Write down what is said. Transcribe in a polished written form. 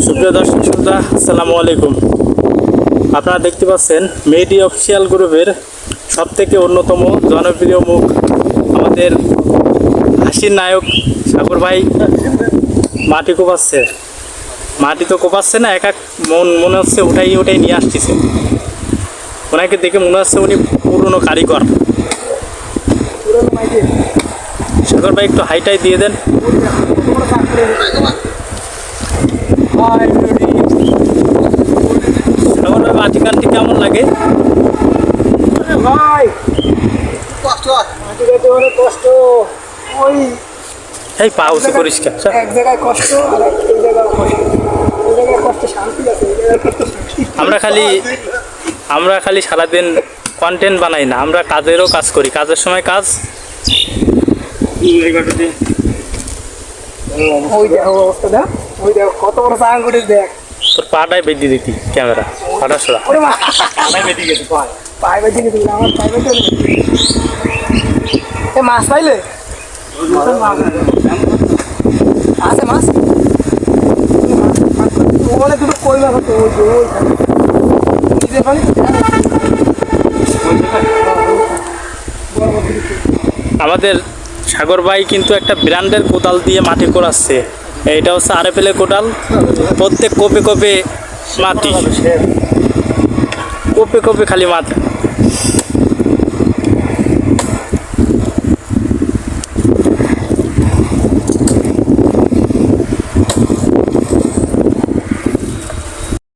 সুপ্রিয় দর্শক শ্রোতা, আসসালামু আলাইকুম। আপনারা দেখতে পাচ্ছেন মেডি অফিসিয়াল গ্রুপের সবথেকে অন্যতম জনপ্রিয় মুখ আমাদের হাসির নায়ক সাগর ভাই মাটি কোপাচ্ছে। মাটি তো কোপাচ্ছে না, এক এক মনে হচ্ছে ওটাই নিয়ে আসতেছে। ওনাকে দেখে মনে হচ্ছে উনি পুরনো কারিগর। সাগর ভাই একটু হাইটাই দিয়ে দেন। সাগর ভাই মাটি কাটতে কেমন লাগে? ভাই কষ্ট কষ্ট ওই এই পা উঁচু করিস কেন? এক জায়গায় কষ্ট আর এই জায়গায় কষ্ট, এই জায়গায় কষ্ট শান্তি আছে, এই জায়গায় কষ্ট শান্তি। আমরা খালি সারাদিন কন্টেন্ট বানাই না, আমরা কাজেরও কাজ করি। কাজের সময় কাজ। ওই দেখো অবস্থা, দেখ ওই দেখো কত বড় সাংগুড়ি, দেখ তোর পাটাই বেঁধে দিতি ক্যামেরা, পাটা সরা। ওরে মা পায়ে বেঁধে গেছে, পায়ে বেঁধে গেছে, আমার পায়ে বেঁধে গেছে। এ মাছ পাইলে আছে মাছ, ওখানে দুটো কই মাছ আছে, ওই যে ওইখানে নিজের পানি। আমাদের সাগর ভাই কিন্তু একটা ব্র্যান্ডের কোদাল দিয়ে মাটি কোড়াচ্ছে। এইটা হচ্ছে আরএফএল কোদাল। প্রত্যেক কোপে কোপে মাটি, কোপে কোপে খালি